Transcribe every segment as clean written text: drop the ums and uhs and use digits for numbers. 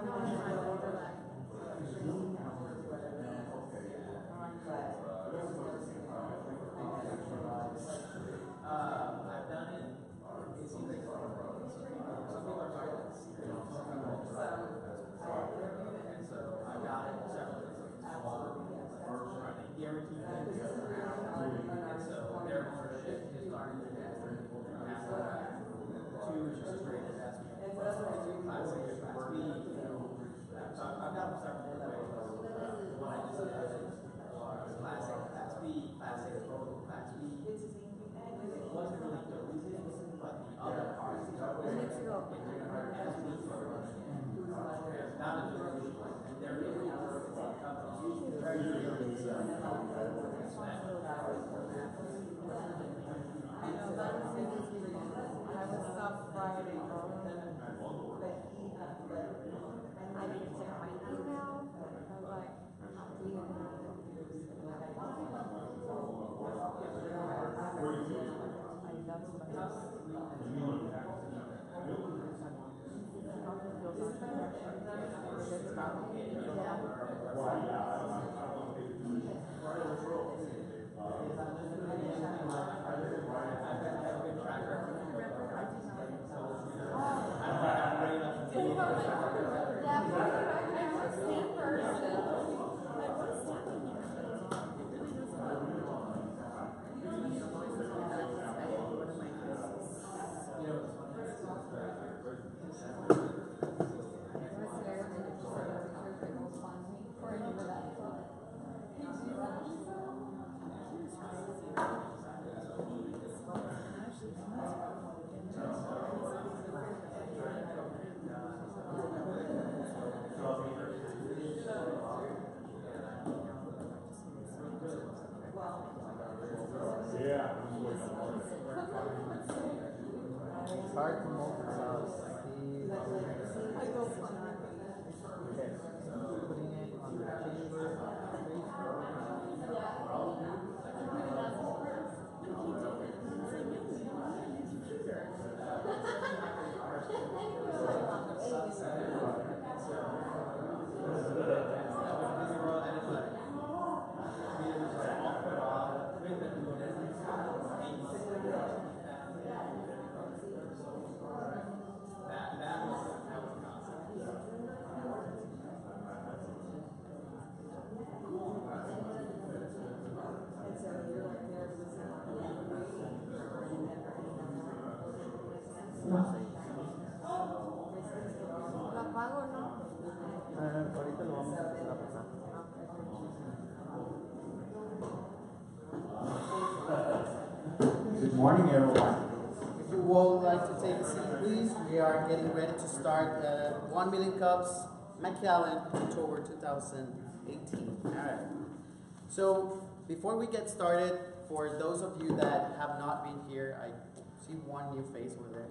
I've done it. It seems like some people are talking about and so I've got it several guaranteed and so their ownership is starting to get two is just straight investment. Classic Class B. So I've got several ways. One I just did is classic Class B, classic total Class B. It wasn't really dosing, but the other part is not a dosing, and they're really I was stopped Friday. I didn't check my email. I was like, Hard to multitask. Okay. Putting it on the chamber. Ahorita lo vamos a empezar a pasar. Good morning, everyone. If you would like to take a seat, please. We are getting ready to start 1 Million Cups McAllen October 2018. All right. So before we get started, for those of you that have not been here, I see one new face over there.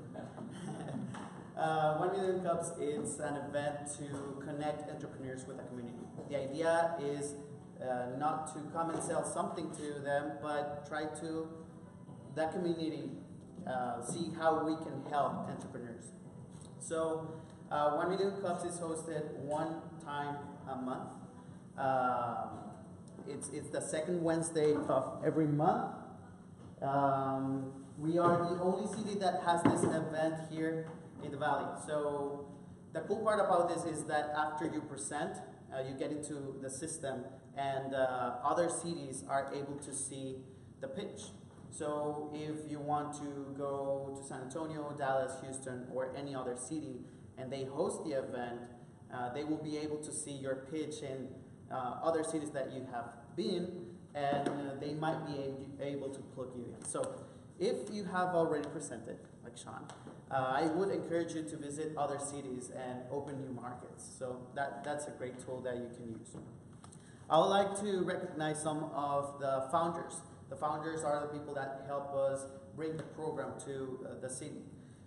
1 Million Cups is an event to connect entrepreneurs with the community. The idea is not to come and sell something to them, but try to, the community, see how we can help entrepreneurs. So 1 Million Cups is hosted one time a month. It's the second Wednesday of every month. We are the only city that has this event here in the valley. So the cool part about this is that after you present, you get into the system, and other cities are able to see the pitch. So if you want to go to San Antonio, Dallas, Houston, or any other city, and they host the event, they will be able to see your pitch in other cities that you have been, and they might be able to plug you in. So if you have already presented, like Sean, I would encourage you to visit other cities and open new markets. So that's a great tool that you can use. I would like to recognize some of the founders. The founders are the people that help us bring the program to the city.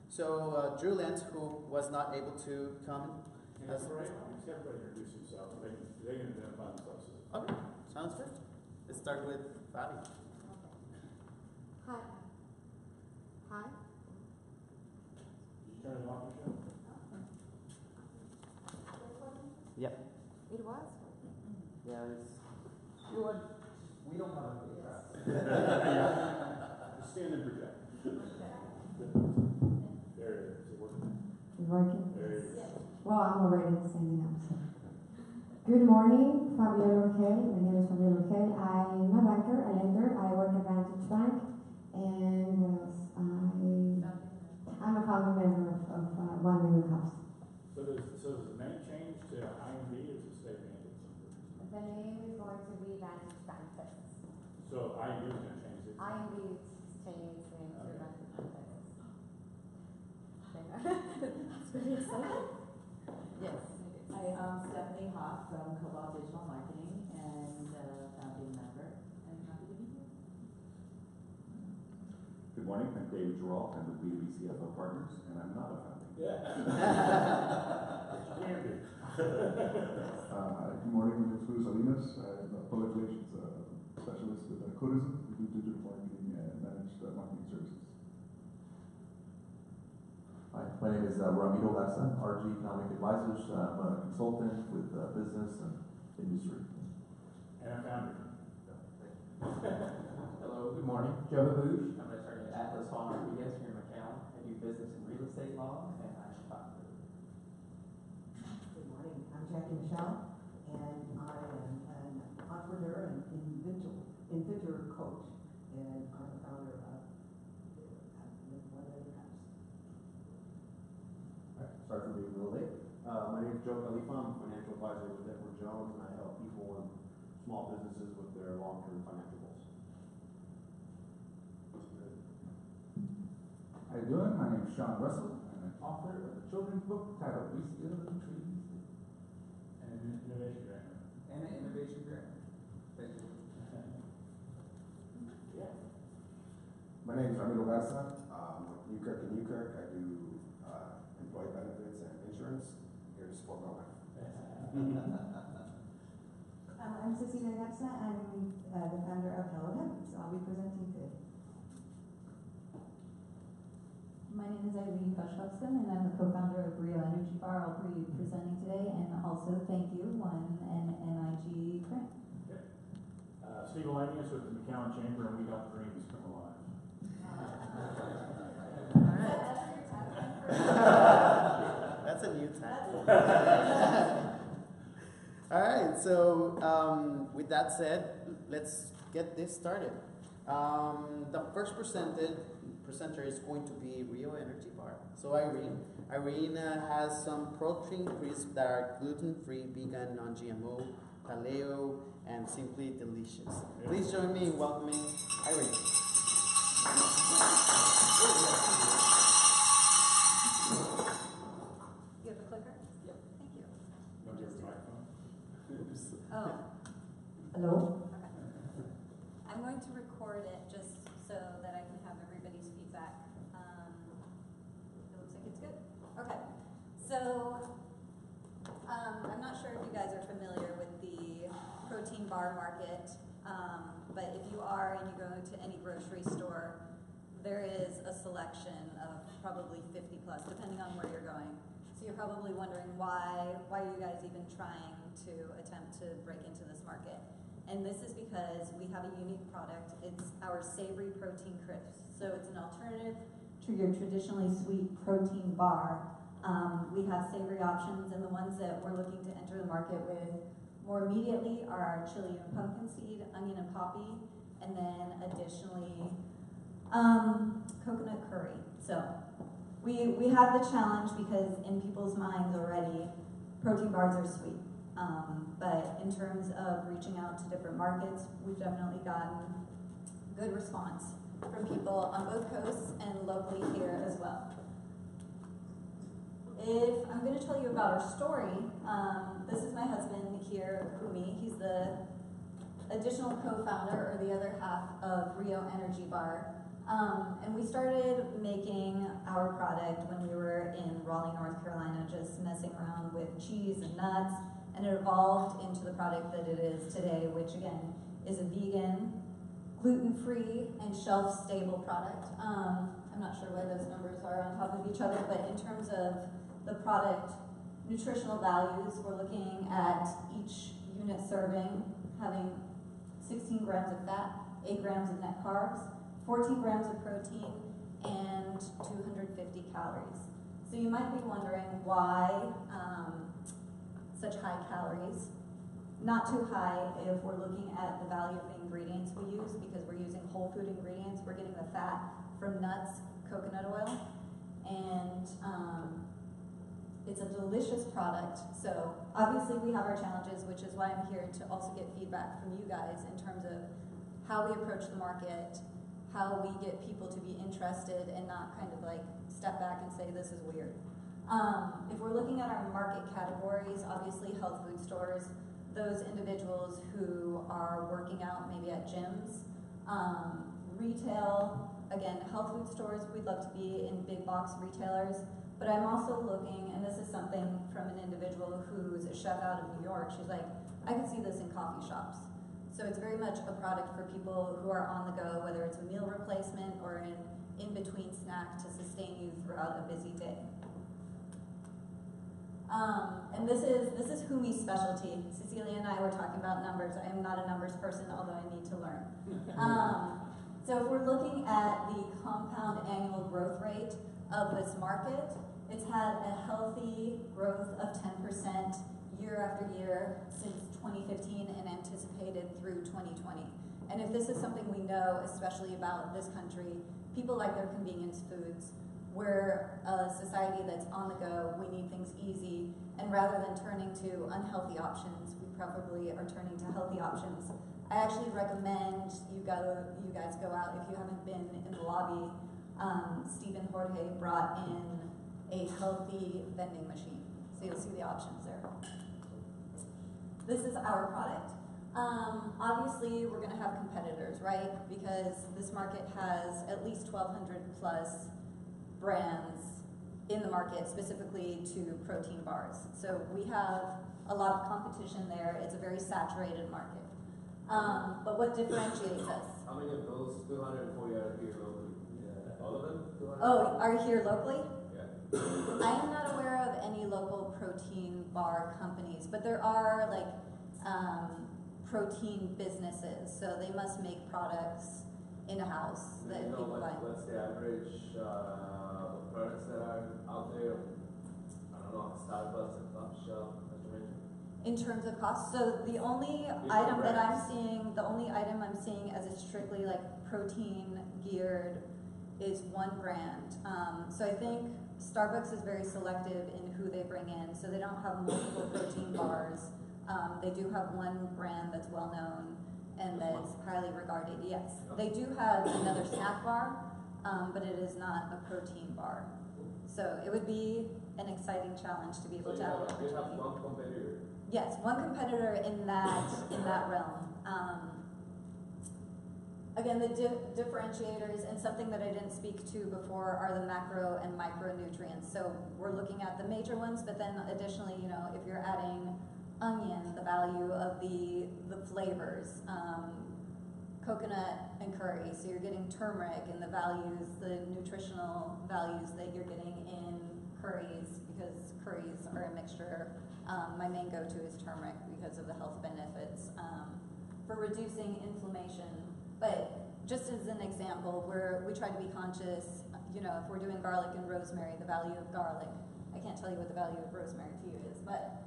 So Drew Lenz, who was not able to come. That's right. Just everybody introduce themselves. They can identify themselves. Okay, sounds good. Let's start with Fabi. Hi. Hi. Did you turn it off, Michelle? Yep. It was? Yeah, it's, You would, we don't have a big crowd. Stand and project. There it is. Is it working? Is working? There it is. Well, I'm already standing up. So. Good morning, Fabiola Roquel. My name is Fabiola Roquel. I'm a banker, a lender. I work at Vantage Bank. And what else? I'm a founding member of One Million House. So does the name change to IMB or does it stay Vantage? The name is going to be Vantage Bank Texas. So IMB is going to change it. IMB changed into Vantage Bank Texas. It's pretty exciting. Yes. Hi, I'm Stephanie Hoff from Cobalt Digital Marketing and founding member, and happy to be here. Good morning, I'm David Geralt. I'm with B2B CFO Partners, and I'm not a founding. Yeah. Can be. Good morning, my name is Luis Salinas. I'm a public relations specialist with Codism. We do digital marketing and managed marketing services. Hi, my name is Ramiro Lassa, RG Economic Advisors. I'm a consultant with business and industry. And a founder. Hello, good morning. Joe Babush. I'm an attorney at Atlas Hall RPS here in McAllen. I do business in real estate law, and I'm a founder. Good morning. I'm Jackie Michelle, and I am an entrepreneur and individual coach, and I'm a founder of One Million House. Sorry for being a little late. My name is Joe Khalifa. I'm a financial advisor with Edward Jones, and I help people and small businesses with their long-term financial goals. How you doing? My name is Sean Russell. I'm an author of a children's book titled We Still in Trees. And an innovation grant. And an innovation grant. Thank you. Yeah. My name is Ramiro Garza. With Newkirk and Newkirk, I do employee benefits and insurance. Here to support my wife. I'm Cecilia Garza. I'm the founder of Hello Heaven, so I'll be presenting today. My name is Eileen Koshkovskin, and I'm the co-founder of Rio Energy Bar. I'll be presenting today, and also thank you, One and NIG grant. Steve Elanius with the McAllen Chamber, and we help dreams come alive. That's a new tag. All right, so with that said, let's get this started. The first presenter is going to be Rio Energy Bar. So Irene has some protein crisps that are gluten-free, vegan, non-GMO, paleo, and simply delicious. Please join me in welcoming Irene. You have a clicker? Yep. Thank you. Don't give her a microphone. Oops. Oh, Hello. okay. I'm going to record it just so that I can have everybody's feedback. It looks like it's good. Okay. So, I'm not sure if you guys are familiar with the protein bar market, but if you are and you go to any grocery store, there is a selection of probably 50 plus, depending on where you're going. So you're probably wondering why are you guys even trying to attempt to break into this market? And this is because we have a unique product. It's our savory protein crisps. So it's an alternative to your traditionally sweet protein bar. We have savory options, and the ones that we're looking to enter the market with more immediately are our chili and pumpkin seed, onion and poppy, and then additionally coconut curry. So we have the challenge because in people's minds already, protein bars are sweet. But in terms of reaching out to different markets, we've definitely gotten good response from people on both coasts and locally here as well. If I'm going to tell you about our story, this is my husband here, Kumi. He's the additional co-founder, or the other half of Rio Energy Bar. And we started making our product when we were in Raleigh, North Carolina, just messing around with cheese and nuts, and it evolved into the product that it is today, which again is a vegan, gluten-free, and shelf-stable product. I'm not sure why those numbers are on top of each other, but in terms of the product nutritional values, we're looking at each unit serving having 16 grams of fat, 8 grams of net carbs, 14 grams of protein, and 250 calories. So you might be wondering why such high calories. Not too high if we're looking at the value of the ingredients we use, because we're using whole food ingredients. We're getting the fat from nuts, coconut oil, and it's a delicious product. So obviously we have our challenges, which is why I'm here to also get feedback from you guys in terms of how we approach the market, how we get people to be interested and not kind of like step back and say this is weird. If we're looking at our market categories, obviously health food stores, those individuals who are working out maybe at gyms, retail, again, health food stores, we'd love to be in big box retailers, but I'm also looking, and this is something from an individual who's a chef out of New York, she's like, I could see this in coffee shops. So it's very much a product for people who are on the go, whether it's a meal replacement or an in-between snack to sustain you throughout a busy day. And this is Humi's specialty. Cecilia and I were talking about numbers. I am not a numbers person, although I need to learn. So if we're looking at the compound annual growth rate of this market, it's had a healthy growth of 10% year after year since 2015 and anticipated through 2020. And if this is something we know, especially about this country, people like their convenience foods. We're a society that's on the go, we need things easy, and rather than turning to unhealthy options, we probably are turning to healthy options. I actually recommend you guys go out, if you haven't been in the lobby, Stephen Jorge brought in a healthy vending machine, so you'll see the options there. This is our product. Obviously, we're going to have competitors, right? Because this market has at least 1,200 plus brands in the market, specifically to protein bars. So we have a lot of competition there. It's a very saturated market. But what differentiates us? How many of those 240 are here locally? Yeah. All of them? Oh, are here locally? Yeah. I am not aware of any local protein bar companies, but there are like protein businesses, so they must make products in-house that you know people buy. What's the average products that are out there? I don't know, Starbucks and Top Shelf, as you mentioned. In terms of cost, so the only item that I'm seeing, as it's strictly like protein geared is one brand. So I think Starbucks is very selective in who they bring in, so they don't have multiple protein bars. They do have one brand that's well known and that's highly regarded, yes. They do have another snack bar, but it is not a protein bar. So it would be an exciting challenge to be able to have an opportunity. You have one competitor? Yes, one competitor in that realm. Again, the differentiators, and something that I didn't speak to before, are the macro and micronutrients. So we're looking at the major ones, but then additionally, you know, if you're adding onion, the value of the flavors, coconut and curry, so you're getting turmeric and the values, the nutritional values that you're getting in curries, because curries are a mixture. My main go-to is turmeric because of the health benefits for reducing inflammation. But just as an example, we try to be conscious, you know, if we're doing garlic and rosemary, the value of garlic. I can't tell you what the value of rosemary to you is, but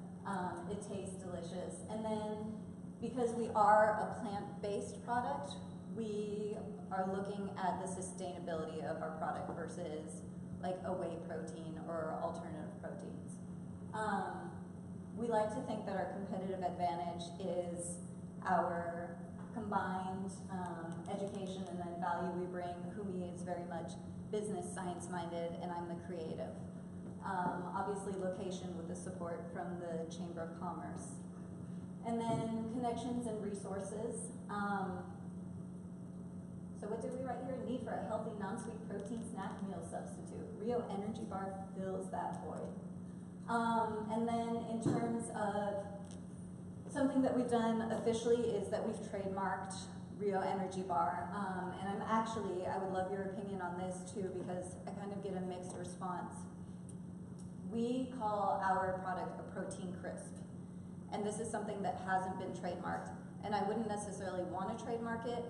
it tastes delicious. And then because we are a plant-based product, we are looking at the sustainability of our product versus like a whey protein or alternative proteins. We like to think that our competitive advantage is our combined education and then value we bring. Humi is very much business science minded, and I'm the creative. Obviously location with the support from the Chamber of Commerce. And then connections and resources. So what did we write here? Need for a healthy non-sweet protein snack meal substitute. Rio Energy Bar fills that void. And then in terms of something that we've done officially is that we've trademarked Rio Energy Bar. And I would love your opinion on this too, because I kind of get a mixed response. We call our product crisp. And this is something that hasn't been trademarked. And I wouldn't necessarily want to trademark it,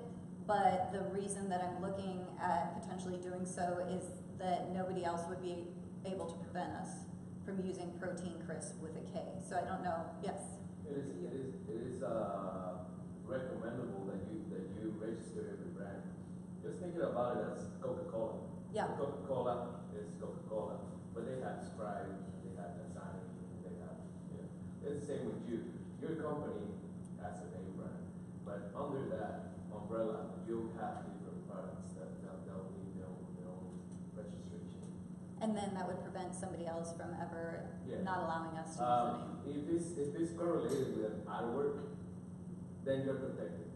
but the reason that I'm looking at potentially doing so is that nobody else would be able to prevent us from using protein crisp with a K. So I don't know, yes? It is recommendable that you register every brand. Just thinking about it as Coca-Cola. Yeah. Coca-Cola is Coca-Cola, but they have Sprite, they have Dasani, they have, it's the same with you. Your company has a name brand, but under that umbrella, you have different products that they'll need their own registration. And then that would prevent somebody else from ever not allowing us to use the name. If it's correlated with an artwork, then you're protected.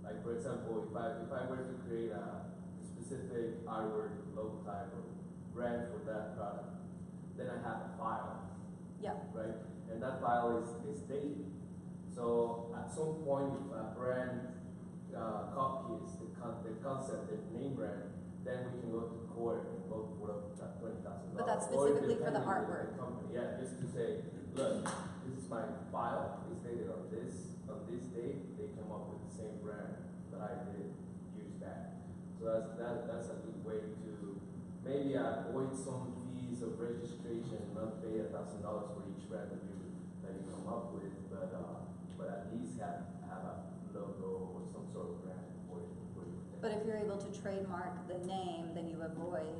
Like for example, if I were to create a specific artwork, logo type, or brand for that product, then I have a file. Yeah. Right? And that file is dated. So at some point, if a brand copies the concept, the name brand, then we can go to court and go for $20,000. But that's specifically for the artwork. Company. Yeah, just to say, look, this is my file. It's dated on this date. They came up with the same brand that I did years back. So that's a good way to maybe avoid some fees of registration, not pay $1,000 for each brand that you come up with, but at least have a logo or some sort of brand for it. But if you're able to trademark the name, then you avoid.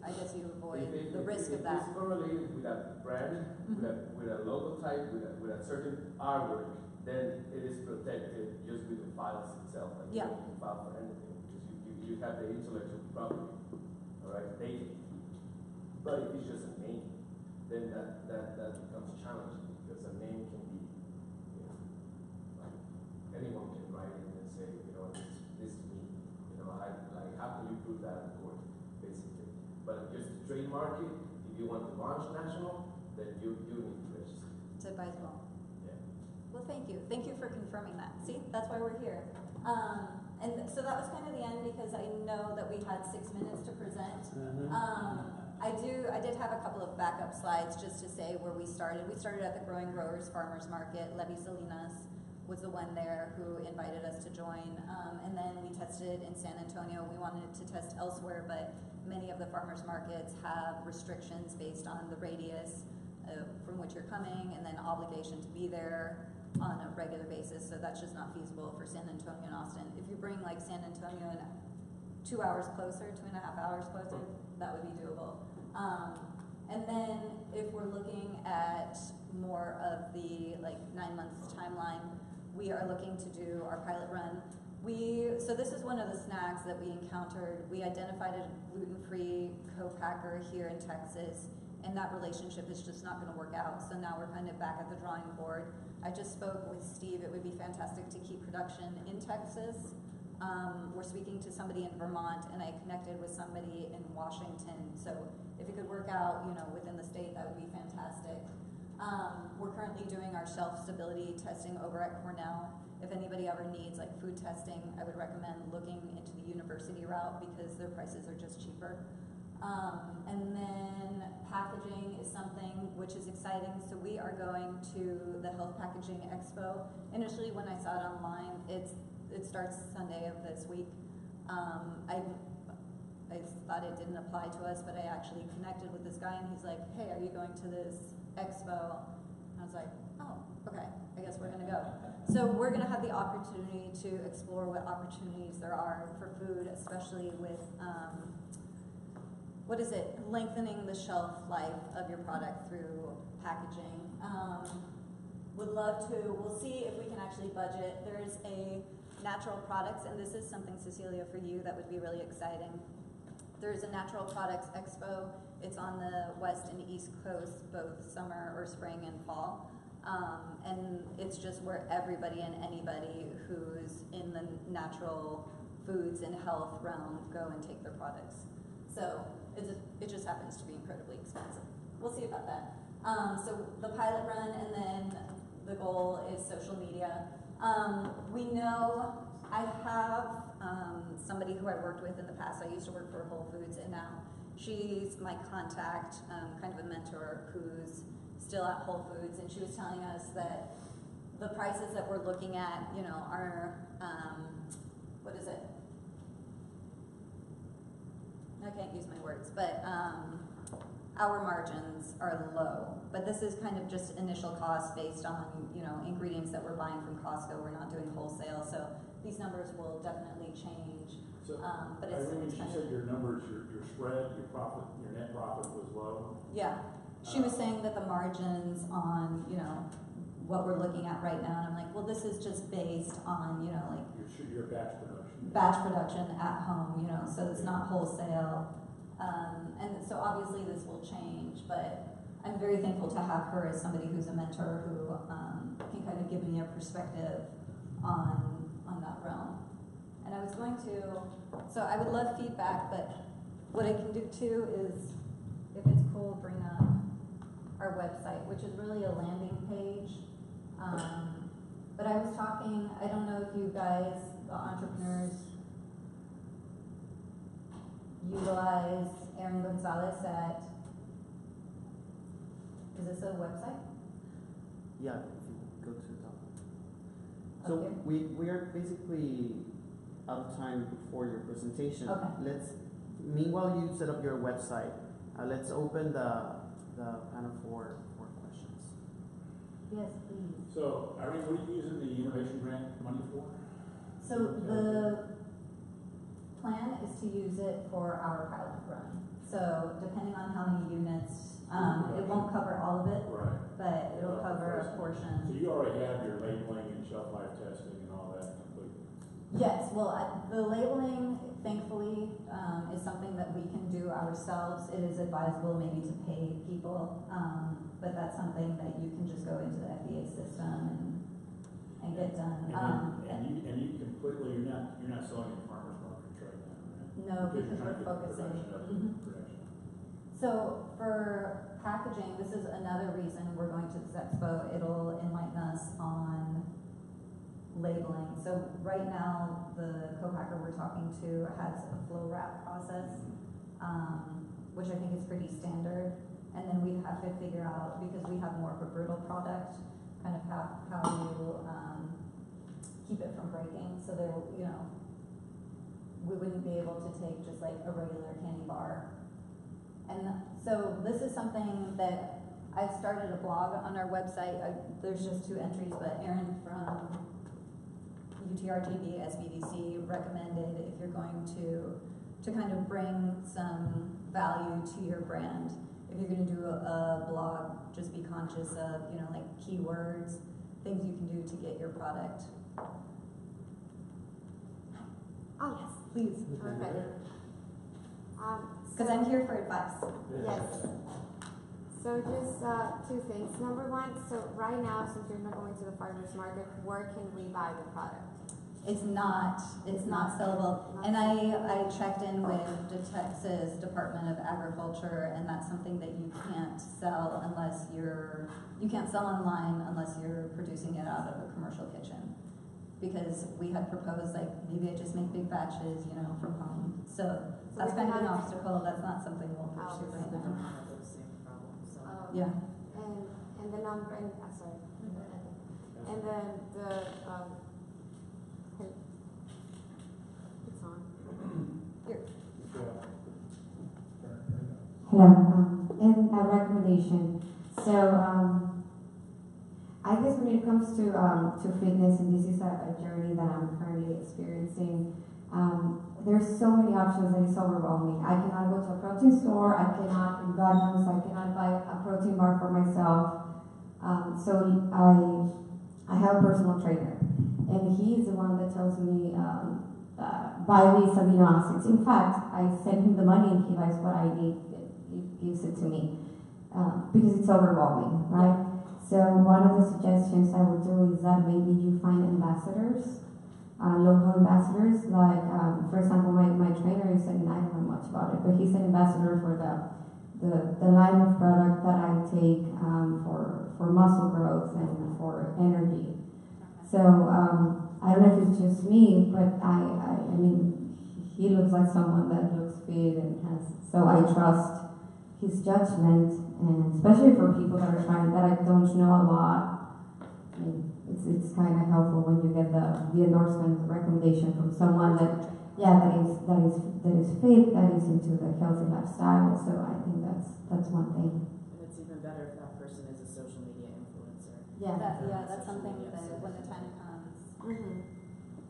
I guess you avoid the risk of that. If it's correlated with a brand, with a logo type, with a certain artwork, then it is protected just with the files itself. Like you don't need to file for anything because you have the intellectual property, all right, dated. But if it's just a name, then that becomes challenging because a name can be, like anyone can write in and say, this is me. How can you prove that in court, basically? But just to trademark it, if you want to launch national, then you need to register. It's advisable. Yeah. Well, thank you. Thank you for confirming that. See, that's why we're here. And so that was kind of the end because I know that we had 6 minutes to present. I did have a couple of backup slides just to say where we started. We started at the Growing Growers Farmers Market. Levy Salinas was the one there who invited us to join. And then we tested in San Antonio. We wanted to test elsewhere, but many of the farmers markets have restrictions based on the radius from which you're coming and then obligation to be there on a regular basis. So that's just not feasible for San Antonio and Austin. If you bring like San Antonio and 2 hours closer, 2.5 hours closer, that would be doable. And then if we're looking at more of the 9 months timeline, we are looking to do our pilot run. So this is one of the snags that we encountered. We identified a gluten-free co-packer here in Texas, and that relationship is just not going to work out. So now we're kind of back at the drawing board. I just spoke with Steve. It would be fantastic to keep production in Texas. We're speaking to somebody in Vermont, and I connected with somebody in Washington. So if it could work out, within the state, that would be fantastic. We're currently doing our shelf stability testing over at Cornell. If anybody ever needs food testing, I would recommend looking into the university route because their prices are just cheaper. And then packaging is something which is exciting. So we are going to the Health Packaging Expo. Initially, when I saw it online, it starts Sunday of this week. I thought it didn't apply to us, but I actually connected with this guy, and he's like, "Hey, are you going to this expo?" And I was like, "Oh, okay, I guess we're gonna go." So we're gonna have the opportunity to explore what opportunities there are for food, especially with lengthening the shelf life of your product through packaging. Would love to. We'll see if we can actually budget. There's a natural products, and this is something, Cecilia, for you that would be really exciting. There's a natural products expo. It's on the west and east coast, both summer or spring and fall. And it's just where everybody and anybody who's in the natural foods and health realm go and take their products. So it just happens to be incredibly expensive. We'll see about that. So the pilot run, and then the goal is social media. We know I have somebody who I worked with in the past. I used to work for Whole Foods, and now she's my contact, kind of a mentor, who's still at Whole Foods, and she was telling us that the prices that we're looking at, you know, are, what is it? I can't use my words, but our margins are low. But this is kind of just initial cost based on, you know, ingredients that we're buying from Costco. We're not doing wholesale, so these numbers will definitely change. So, but it's Irene, she kind said of, your numbers, your spread, your profit, your net profit was low. yeah. She was saying that the margins on, you know, what we're looking at right now, and I'm like, well, this is just based on, you know, like Your batch production. batch production at home, you know, so it's not wholesale. And so obviously this will change, but I'm very thankful to have her as somebody who's a mentor who can kind of give me a perspective on that realm. And I was going to, so I would love feedback, but what I can do too is, if it's cool, bring up our website, which is really a landing page. But I was talking, I don't know if you guys, the entrepreneurs, utilize Erin Gonzalez at, is this a website? Yeah, if you go to the top. So Okay. we are basically out of time for your presentation. Okay. Meanwhile you set up your website, let's open the panel for questions. Yes, please. So, Irene, what are you using the innovation grant money for? So the plan is to use it for our pilot run. So depending on how many units, it won't cover all of it, Right. but it'll cover a portion. So you already have your labeling and shelf life testing and all that complete? Yes, well, the labeling, thankfully, is something that we can do ourselves. It is advisable maybe to pay people, but that's something that you can just go into the FDA system and get done. And you completely, you're not selling at farmers markets right now, right? No, because we're focusing. So for packaging, this is another reason we're going to this expo. It'll enlighten us on labeling. So right now, the co-packer we're talking to has a flow wrap process, which I think is pretty standard. And then we have to figure out, because we have more of a brittle product, kind of how you keep it from breaking. So there, you know, we wouldn't be able to take just like a regular candy bar. And so this is something that I've started a blog on our website. There's just 2 entries, but Erin from UTRGB SBDC recommended, if you're going to kind of bring some value to your brand, if you're going to do a blog, just be conscious of, you know, like keywords, things you can do to get your product. Oh, yes. Please. Okay. Because I'm here for advice. Yes. So just 2 things. Number 1, so right now, since you're not going to the farmer's market, where can we buy the product? It's not sellable. And I checked in with the Texas Department of Agriculture, and that's something that you can't sell unless you can't sell online unless you're producing it out of a commercial kitchen. Because we had proposed, like, maybe I just make big batches, you know, from home. So that's kind of an obstacle. That's not something we'll pursue right now. Yeah. And the number, and sorry. And then it's on. Here. Hello, and a recommendation. So, I guess when it comes to fitness, and this is a journey that I'm currently experiencing, there's so many options and it's overwhelming. I cannot go to a protein store, God knows, I cannot buy a protein bar for myself. So I have a personal trainer, and he's the one that tells me, buy these amino acids. In fact, I send him the money and he buys what I need. He gives it to me, because it's overwhelming, right? So one of the suggestions I would do is that maybe you find ambassadors, local ambassadors, like, for example, my trainer is an, I don't know much about it, but he's an ambassador for the line of product that I take for muscle growth and for energy. So I don't know if it's just me, but I mean, he looks like someone that looks fit and has, so I trust his judgment, and especially for people that I don't know a lot, I mean, it's kind of helpful when you get the endorsement, the recommendation from someone that, yeah, that is fit, that is into the healthy lifestyle. So I think that's one thing. And it's even better if that person is a social media influencer. Yeah. That's something that when the time comes.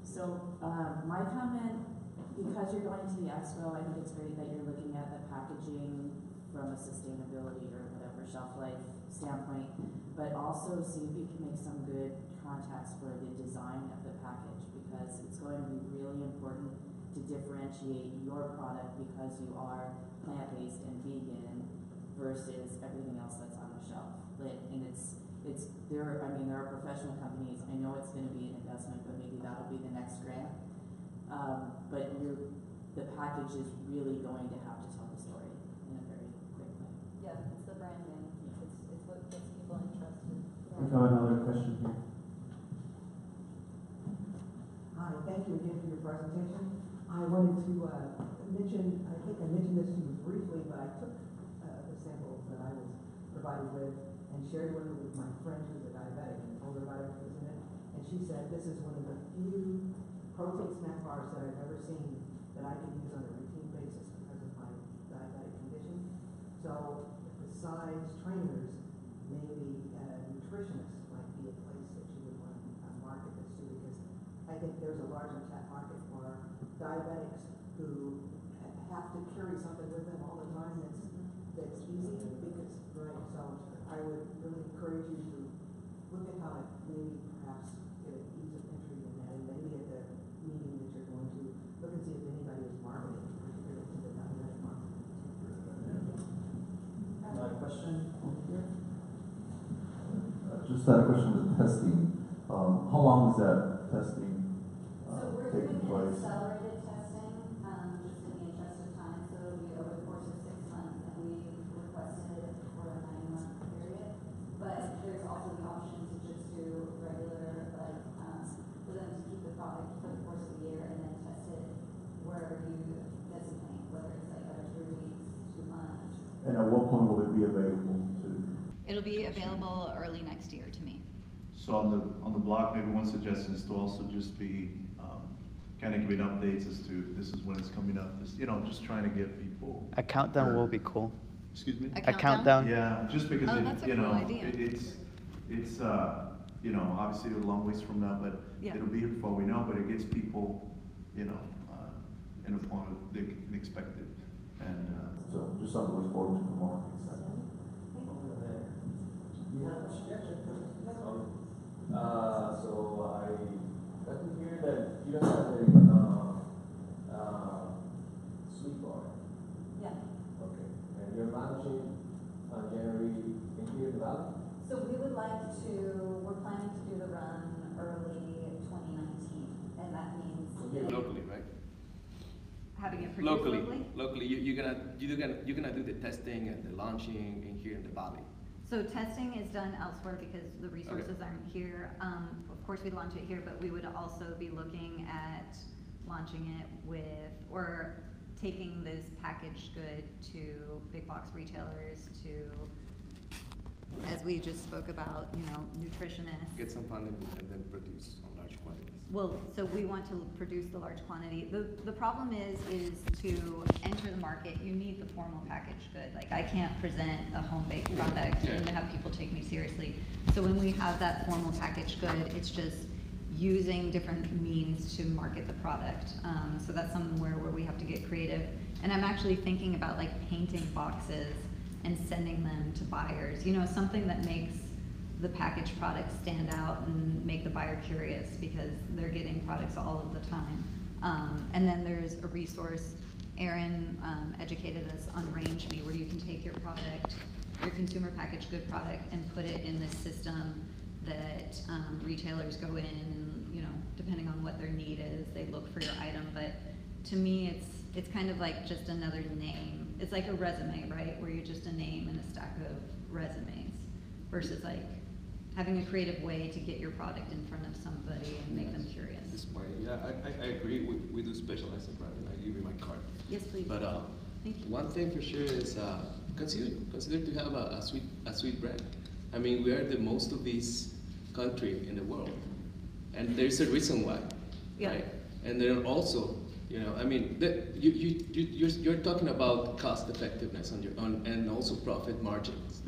So my comment, because you're going to the expo, I think it's great that you're looking at the packaging from a sustainability or whatever shelf life standpoint, but also see if you can make some good contacts for the design of the package, because it's going to be really important to differentiate your product because you are plant-based and vegan versus everything else that's on the shelf. And there are professional companies. I know it's going to be an investment, but maybe that'll be the next grant. But the package is really going to have to tell the story in a very quick way. Yeah, it's the branding. It's what gets people interested. We have another question here. Hi, thank you again for your presentation. I wanted to mention, I think I mentioned this to you briefly, but I took the samples that I was provided with and shared one with my friend who's a diabetic and told her about everything that's in it. And she said, this is one of the few protein snack bars that I've ever seen that I can use on a routine basis because of my diabetic condition. So besides trainers, maybe nutritionists might be a place that you would want to market this to, because I think there's a large untapped market for diabetics who have to carry something with them all the time that's easy, because, right, so I would really encourage you to look at how to maybe perhaps get an ease of entry in that, and maybe at the meeting that you're going to, look and see if anybody is marketing, particularly to the diabetic market. Another question over here? Just had a question with testing. How long is that testing taking place? Accelerated testing, just in the interest of time, so it'll be over the course of 6 months, and we requested it for a 9-month period. But there's also the option to just do regular, for them to keep the product for the course of the year and then test it wherever you designate, whether it's like every 3 weeks, 2 months. And at what point will it be available to? It'll be available early next year to me. So on the blog, maybe one suggestion is to also just be kind of giving updates as to this is when it's coming up. Just trying to get people. A countdown will be cool. Excuse me? A countdown? Yeah, just because that's a cool idea. it's obviously a long ways from now, but it'll be here before we know. But it gets people, in a point they can expect it, and so just something to look forward to from our side. So I got to hear that you don't have a sweet bar. Yeah. Okay. And you're launching on January in here in the Valley? So we're planning to do the run early 2019, and that means locally, right? having it produced Locally, you're gonna do the testing and the launching in here in the Valley. So testing is done elsewhere because the resources aren't here. Of course, we launch it here, but we would also be looking at launching it or taking this packaged good to big box retailers, to, as we just spoke about, nutritionists. Get some funding and then produce on large quantities. Well, so we want to produce the large quantity. The problem is to enter the market, you need the formal packaged good. Like, I can't present a home-baked product and have people take me seriously. So when we have that formal packaged good, it's just using different means to market the product. So that's somewhere where we have to get creative. And I'm actually thinking about painting boxes and sending them to buyers. Something that makes the packaged products stand out and make the buyer curious, because they're getting products all of the time. And then there's a resource, Aaron educated us on Range Me, where you can take your product, your consumer packaged good product, and put it in this system that retailers go in and, depending on what their need is, they look for your item. But to me, it's kind of like just another name. It's like a resume, right? Where you're just a name in a stack of resumes, versus having a creative way to get your product in front of somebody and make them curious. This point, yeah, I agree. We do specialize in branding. I give you my card. Yes, please. But thank you. One thing for sure is consider to have a sweet brand. I mean, we are the most obese country in the world, and there's a reason why, right? And then also, you know, I mean, you're talking about cost effectiveness and also profit margins.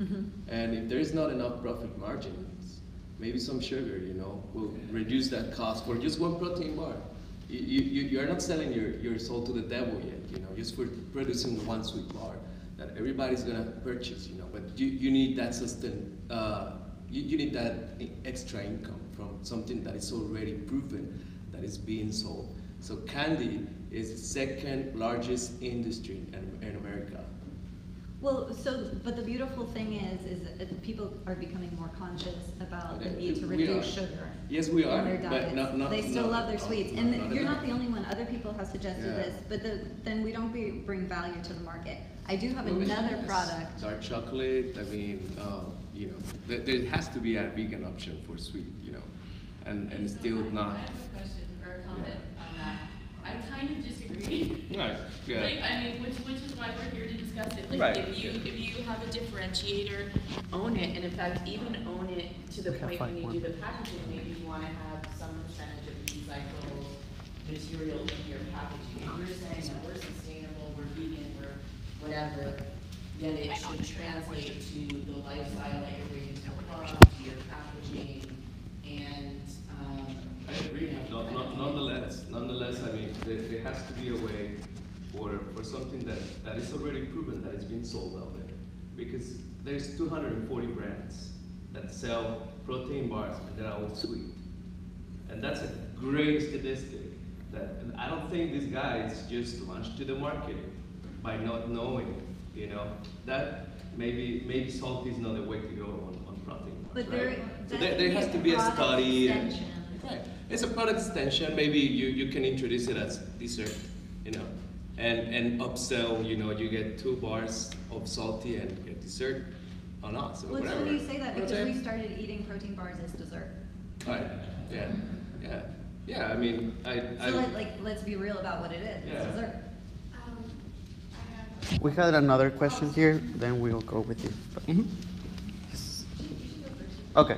And if there is not enough profit margins, maybe some sugar, you know, will reduce that cost for just one protein bar. You are not selling your soul to the devil yet, you know, just for producing one sweet bar that everybody's gonna purchase, you know. But you need that you need that extra income from something that is already proven that is being sold. So candy is the second largest industry in America. Well, but the beautiful thing is that people are becoming more conscious about the need to reduce sugar. Yes, we are. In their diets. But they still love their sweets, and you're not the only one. Other people have suggested this, but then we don't bring value to the market. I do have another product. Dark chocolate. I mean, you know, there has to be a vegan option for sweet, you know, and still not. I have a question or a comment on that. I kind of disagree. Right. Yeah. Like, I mean, which is why we're here to discuss it. Like, right. if you have a differentiator, own it, and in fact, even own it to the point when you do the packaging. Maybe you want to have some percentage of recycled material in your packaging. If you're saying that we're sustainable, we're vegan, we're whatever, then it should translate to the lifestyle that you're bringing to the club, to your packaging, and. I agree. Nonetheless, I mean, there has to be a way for something that is already proven that it's been sold out there. Because there's 240 brands that sell protein bars and they're all sweet. And that's a great statistic that I don't think these guys just launched to the market by not knowing, you know, that maybe salty is not the way to go on protein bars. But right? So there has to be a study. Right. It's a product extension. Maybe you can introduce it as dessert, you know, and upsell. You know, you get 2 bars of salty and get dessert on us or whatever. Well, so you say that because we started eating protein bars as dessert. Right. Yeah. I mean, let's be real about what it is. Yeah. It's dessert. We had another question here. Then we'll go with you. Yes. Okay.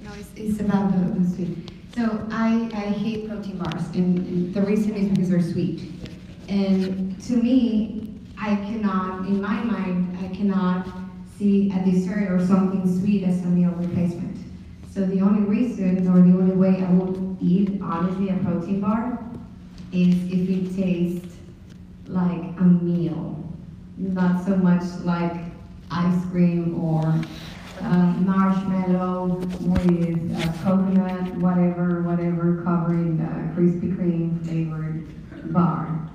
No, it's about the sweet. So I hate protein bars, and the reason is because they're sweet. And to me, I cannot, in my mind, I cannot see a dessert or something sweet as a meal replacement. So the only reason, or the only way I would eat, honestly, a protein bar is if it tastes like a meal, not so much like ice cream or marshmallow with coconut, whatever, covering Krispy Kreme flavored bar.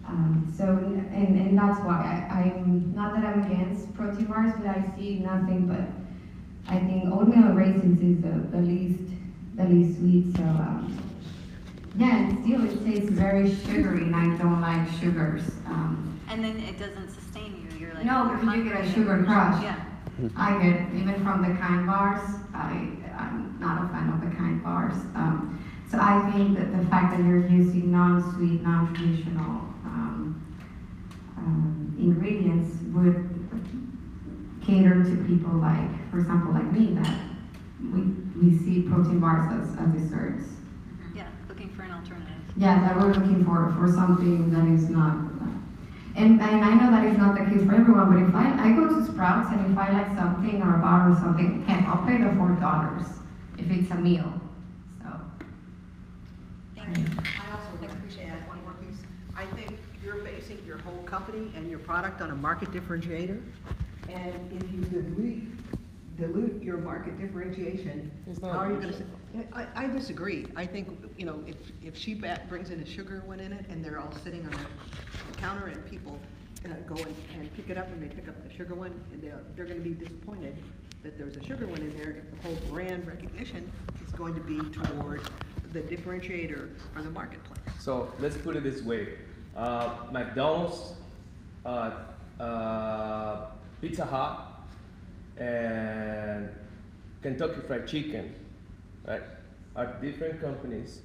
And that's why I'm not that I'm against protein bars, but I see nothing but I think oatmeal and raisins is the least sweet. So yeah, and still it tastes very sugary, and I don't like sugars. And then it doesn't sustain you. You're like no, because you get a sugar crush. Yeah. I get, even from the kind bars, I'm not a fan of the kind bars. So I think that the fact that you're using non-sweet, non-traditional ingredients would cater to people like, for example, like me, that we see protein bars as desserts. Yeah, looking for an alternative. Yeah, that we're looking for something that is not. And I know that is not the case for everyone, but if I go to Sprouts and if I like something or a bar or something, heck, I'll pay the $4 if it's a meal. So. Thank you. I also want to add one more piece. I think you're basing your whole company and your product on a market differentiator. And if you dilute your market diffientiation, how are you going to say? I disagree. I think, you know, if she brings in a sugar one in it and they're all sitting on the counter and people go and pick it up and they pick up the sugar one, and they're going to be disappointed that there's a sugar one in there if the whole brand recognition is going to be toward the differentiator for the marketplace. So let's put it this way. McDonald's, Pizza Hut, and Kentucky Fried Chicken, right, are different companies.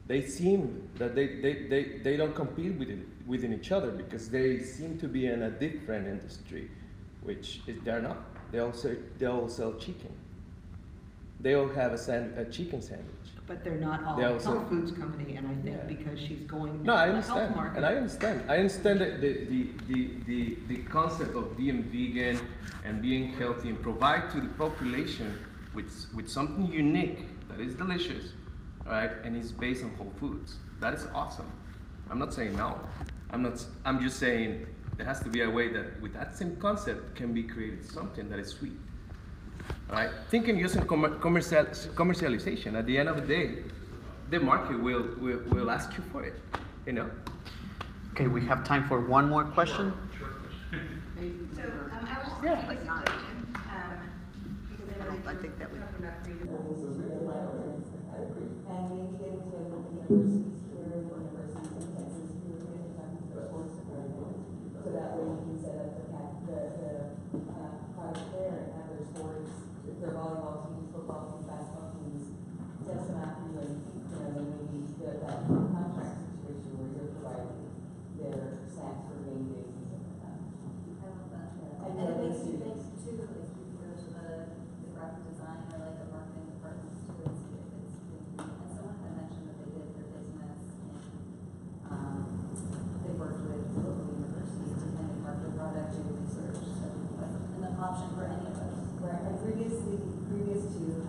They seem that they don't compete within each other because they seem to be in a different industry, which they're not. They'll sell chicken. They'll have a chicken sandwich. But they're not all They'll health sell- foods company, and I think because she's going No, I into the health understand, market. and I understand. I understand that the concept of being vegan and being healthy and provide to the population with something unique that is delicious, right? And is based on whole foods. That is awesome. I'm not saying no. I'm just saying there has to be a way that with that same concept can be created something that is sweet. Right? Thinking just in commercialization. At the end of the day, the market will ask you for it. You know. Okay, we have time for one more question. So, I was just making a suggestion, because I think that would. And maybe get into universities here, or universities in Texas, who are going to have the sports department. So that way you can set up the product there and have their sports, their volleyball teams, football teams, basketball teams, test them out and then maybe that contract situation where you're providing their snacks for game days and stuff like that. I love that. And And it makes you you think too, like if you go to the graphic design or like the marketing departments too, and someone had mentioned that they did their business they worked with local universities to then market their product to research, so that's an option for any of us. Right, and previous to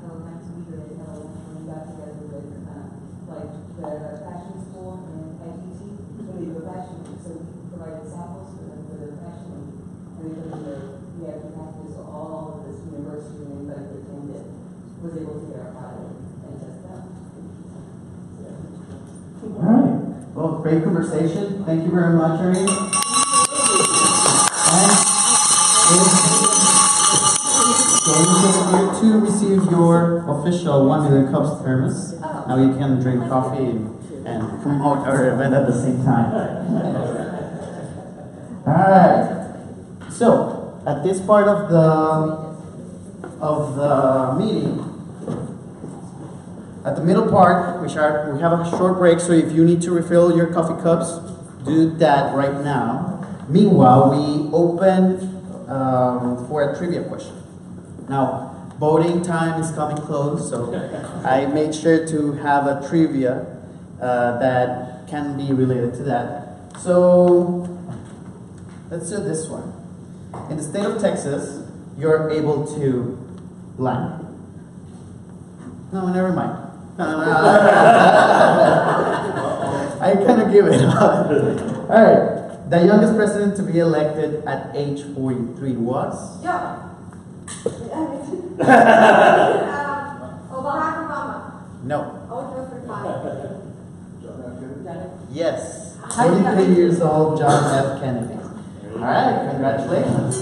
Hello Times, we did Hello when we got together with like the fashion school and IGT, when they do a fashion week, so we provided samples for them for their fashion week, and they put in their VIP packages, so all of this university and anybody that attended was able to get our product and test it out. All right. Well, great conversation. Thank you very much, Irene. You're to receive your official 1 million cups thermos. Now you can drink coffee and promote our event at the same time. All right. So at this part of the meeting, at the middle part, we have a short break. So if you need to refill your coffee cups, do that right now. Meanwhile, we open for a trivia question. Now, voting time is coming close, so I made sure to have a trivia that can be related to that. So, let's do this one. In the state of Texas, you're able to blank. No, never mind. I kind of give it up. All right. The youngest president to be elected at age 43 was? Yeah. Barack Obama. No. Oh, Joseph Biden. Yes. 23 years old, John F. Kennedy. All right, congratulations.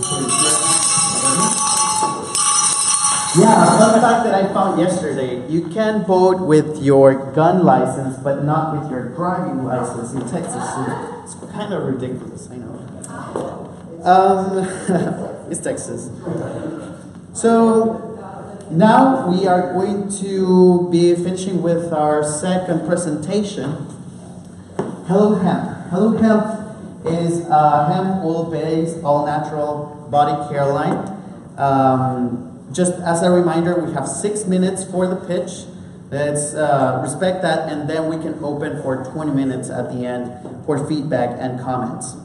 Yeah, fun fact that I found yesterday, you can vote with your gun license, but not with your driving license in Texas. It's kind of ridiculous, I know. It's Texas. So now we are going to be finishing with our second presentation. Hello Hemp. Hello Hemp is a hemp oil-based, all-natural body care line. Just as a reminder, we have 6 minutes for the pitch. Let's respect that, and then we can open for 20 minutes at the end for feedback and comments.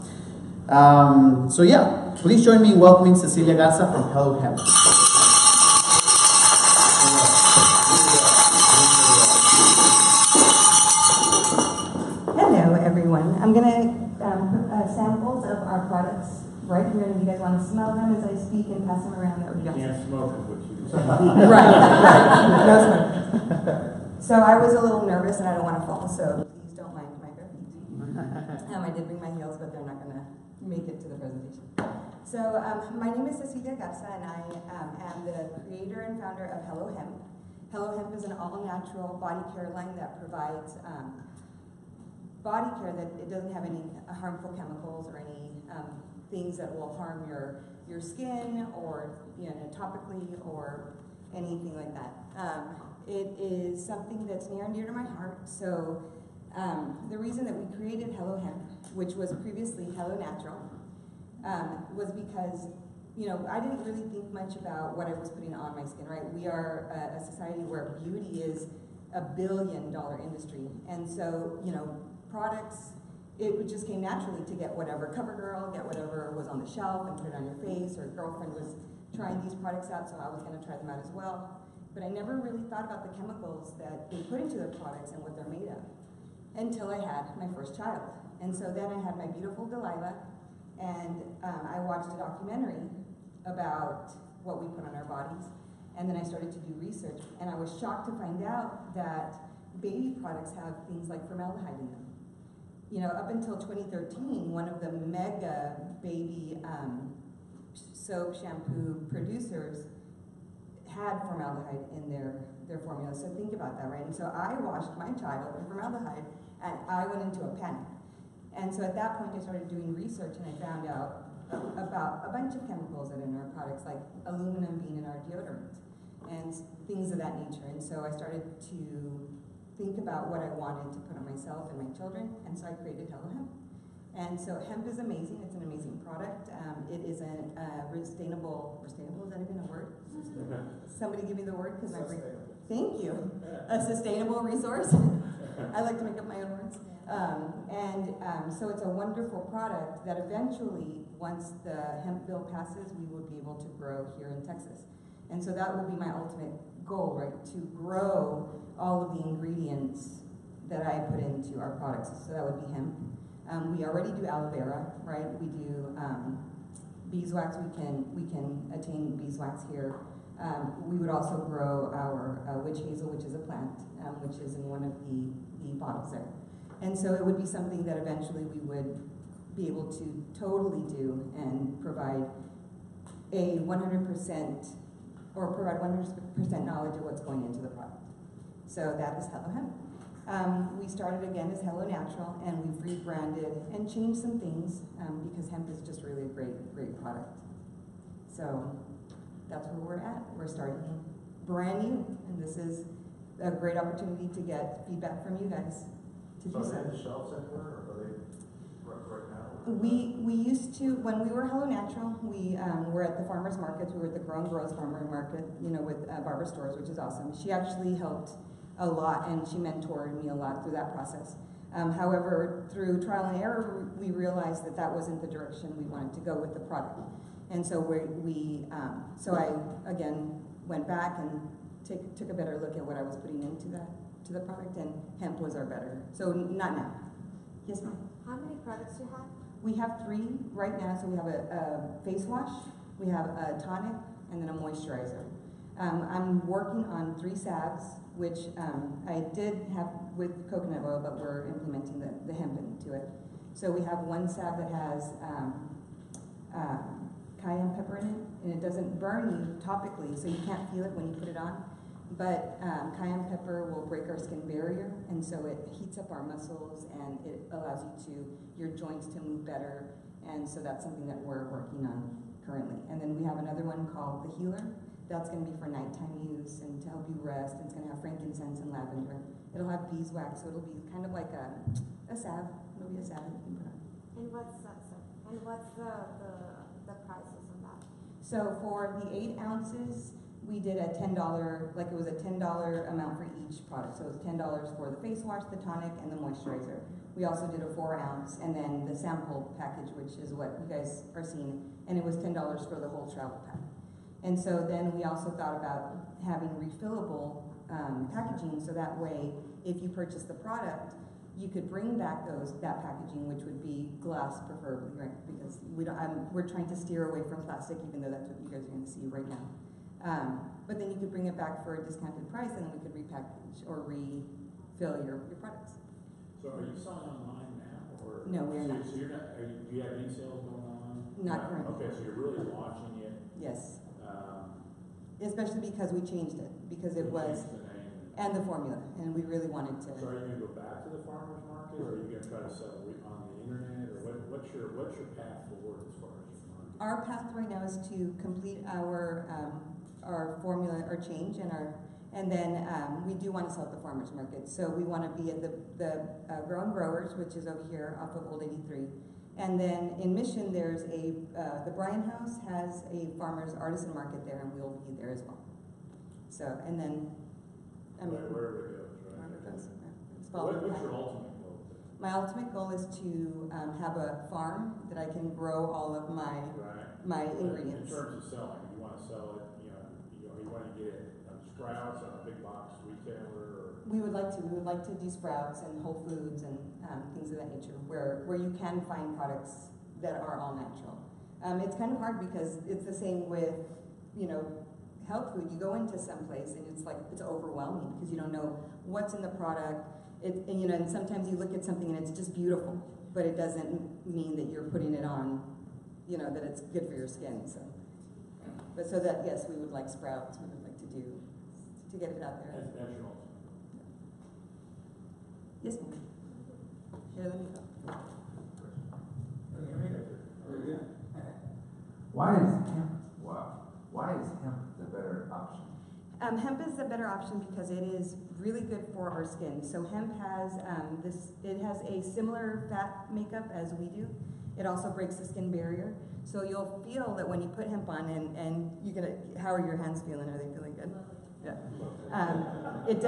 So yeah, please join me in welcoming Cecilia Garza from Hello Hemp. Hello, everyone. I'm going to put samples of our products right here, and if you guys want to smell them as I speak and pass them around, that would be awesome. Can't smoke is what you Right. No smoke. So I was a little nervous, and I don't want to fall, so please don't mind my bare feet. I did bring my heels, but they're not going to make it to the presentation. So my name is Cecilia Garza, and I am the creator and founder of Hello Hemp. Hello Hemp is an all-natural body care line that provides body care that it doesn't have any harmful chemicals or any things that will harm your skin or topically or anything like that. It is something that's near and dear to my heart. So the reason that we created Hello Hemp, which was previously Hello Natural, was because you know, I didn't really think much about what I was putting on my skin, right? We are a society where beauty is a $1 billion industry. And so, you know, products, it just came naturally to get whatever CoverGirl, get whatever was on the shelf and put it on your face, or a girlfriend was trying these products out, so I was gonna try them out as well. But I never really thought about the chemicals that they put into their products and what they're made of until I had my first child. And so then I had my beautiful Delilah, and I watched a documentary about what we put on our bodies, and then I started to do research, and I was shocked to find out that baby products have things like formaldehyde in them. You know, up until 2013, one of the mega baby soap shampoo producers had formaldehyde in their formula. So think about that, right? And so I washed my child with formaldehyde, and I went into a panic. And so at that point, I started doing research, and I found out about a bunch of chemicals that are in our products, like aluminum being in our deodorant, and things of that nature. And so I started to think about what I wanted to put on myself and my children, and so I created Hello Hemp. And so hemp is amazing. It's an amazing product. It is a sustainable, is that even a word? Somebody give me the word, because my brain. Thank you. A sustainable resource. I like to make up my own words. So it's a wonderful product that eventually, once the hemp bill passes, we will be able to grow here in Texas. And so that will be my ultimate goal, right? To grow all of the ingredients that I put into our products. So that would be hemp. We already do aloe vera, right? We do beeswax. We can attain beeswax here. We would also grow our witch hazel, which is a plant, which is in one of the bottles there. And so it would be something that eventually we would be able to totally do and provide a 100% or provide 100% knowledge of what's going into the product. So that is Hello Hemp. We started again as Hello Natural, and we've rebranded and changed some things because hemp is just really a great product. So that's where we're at. We're starting brand new, and this is a great opportunity to get feedback from you guys. So are they on the shelves anywhere, or are they right now? We used to, when we were Hello Natural, we were at the farmers markets. We were at the Grow and Grows Farmer Market, you know, with Barbara Stores, which is awesome. She actually helped a lot, and she mentored me a lot through that process. However, through trial and error, we realized that that wasn't the direction we wanted to go with the product. And so so I, again, went back and took a better look at what I was putting into the product, and hemp was our better. So not now. Yes, ma'am? How many products do you have? We have 3 right now. So we have a face wash, we have a tonic, and then a moisturizer. I'm working on 3 salves, which I did have with coconut oil, but we're implementing the hemp into it. So we have one salve that has cayenne pepper in it, and it doesn't burn you topically, so you can't feel it when you put it on. But cayenne pepper will break our skin barrier, and so it heats up our muscles, and it allows your joints to move better, and so that's something that we're working on currently. And then we have another one called the Healer. That's going to be for nighttime use and to help you rest. It's going to have frankincense and lavender. It'll have beeswax, so it'll be kind of like a salve. It'll be a salve that you can put on. And what's the prices on that? So for the 8 ounces, we did a $10, like it was a $10 amount for each product. So it was $10 for the face wash, the tonic, and the moisturizer. We also did a 4 ounce, and then the sample package, which is what you guys are seeing, and it was $10 for the whole travel pack. And so then we also thought about having refillable packaging, so that way, if you purchase the product, you could bring back that packaging, which would be glass preferably, right? Because we're trying to steer away from plastic, even though that's what you guys are going to see right now. But then you could bring it back for a discounted price, and then we could repackage or refill your products. So are you selling online now, or no? We are not. So you're not. Do you have any sales going on? Not currently. Okay, so you're really launching it. Yes. Especially because we changed it, because it was and the formula, and we really wanted to. So are you going to go back to the farmers market, or are you going to try to sell on the internet, or what's your path forward as far as your market? Our path right now is to complete our formula, our change, and then we do want to sell at the farmers market. So we want to be at the Grow and Growers, which is over here off of Old 83, And then in Mission, there's the Bryan House has a farmer's artisan market there, and we'll be there as well. So, and then, I mean, wherever it goes, right? Wherever it goes, yeah. It's What's followed. your ultimate goal? My ultimate goal is to have a farm that I can grow all of my ingredients. In terms of selling, you want to sell it, you want to get it on Sprouts, on a big box retailer, or? We would like to do Sprouts and Whole Foods and things of that nature, where you can find products that are all natural. It's kind of hard because it's the same with, health food. You go into some place and it's overwhelming because you don't know what's in the product. And sometimes you look at something and it's just beautiful, but it doesn't mean that you're putting it on, that it's good for your skin. So, so that, yes, we would like Sprouts. We would like to get it out there. That's natural. Yes, ma'am. Here, let me go. Why is hemp the better option? Hemp is the better option because it is really good for our skin. So hemp has it has a similar fat makeup as we do. It also breaks the skin barrier. So you'll feel that when you put hemp on and you're gonna, how are your hands feeling? Are they feeling good? Yeah. It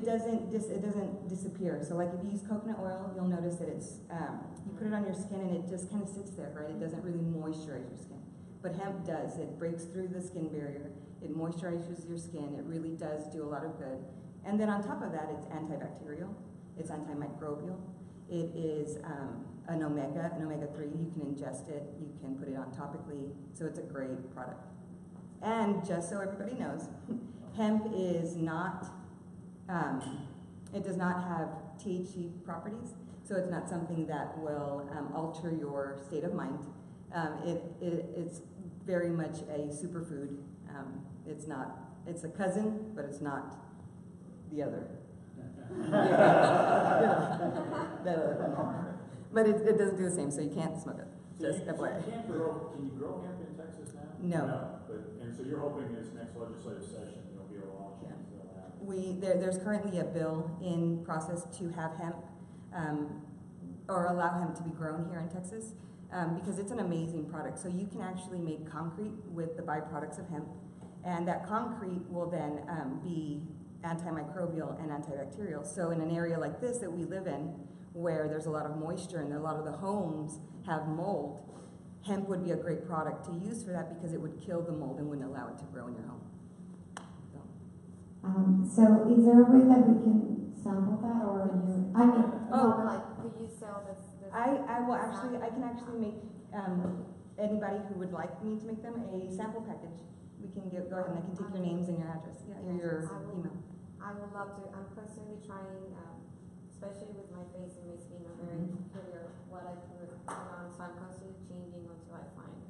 doesn't disappear. So like if you use coconut oil, you'll notice that it's, you put it on your skin and it just kind of sits there, right? It doesn't really moisturize your skin. But hemp does. It breaks through the skin barrier. It moisturizes your skin. It really does do a lot of good. And then on top of that, it's antibacterial. It's antimicrobial. It is an omega-3. You can ingest it. You can put it on topically. So it's a great product. And just so everybody knows, hemp is not, it does not have THC properties. So it's not something that will alter your state of mind. It's very much a superfood. It's a cousin, but it's not the other. But it doesn't do the same, so you can't smoke it. Just FYI. Can you grow hemp in Texas now? No. And so you're hoping this next legislative session, there'll be a launch and it'll happen? There's currently a bill in process to have hemp, or allow hemp to be grown here in Texas. Because it's an amazing product. So you can actually make concrete with the byproducts of hemp, and that concrete will then be antimicrobial and antibacterial. So in an area like this that we live in, where there's a lot of moisture and a lot of the homes have mold, hemp would be a great product to use for that because it would kill the mold and wouldn't allow it to grow in your home. So is there a way that we can sample that, or could you sell this? I will actually, I can actually make anybody who would like me to make them a sample package. We can go ahead and I can take your names and your address, your email. I would love to. I'm constantly trying, especially with my face and my skin. I'm very peculiar what I put on, so I'm constantly changing until I find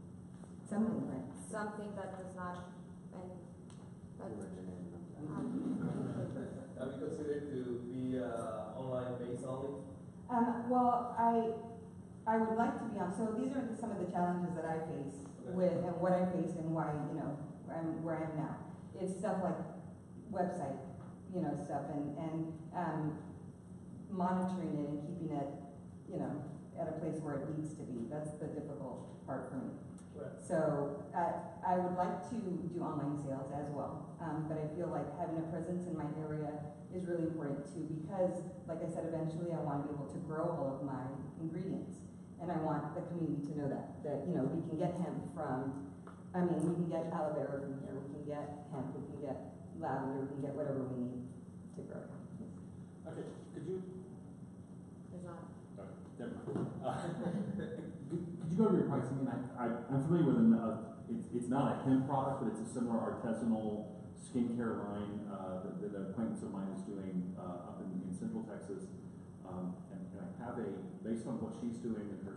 something right. Something that does not. Have you considered to be online based only? Well, I would like to be on. So these are some of the challenges that I face with and what I face and why where I am now. It's stuff like website, stuff and monitoring it and keeping it, at a place where it needs to be. That's the difficult part for me. Right. So I would like to do online sales as well, but I feel like having a presence in my area is really important too because, like I said, eventually I want to be able to grow all of my ingredients. And I want the community to know that we can get hemp from, we can get aloe vera from here, we can get hemp, we can get lavender, we can get whatever we need to grow. Okay, could you? There's not. Okay, never mind. Could you go over your pricing? I'm familiar with it's not a hemp product, but it's a similar artisanal skincare line that an acquaintance of mine is doing up in Central Texas. And I have based on what she's doing in her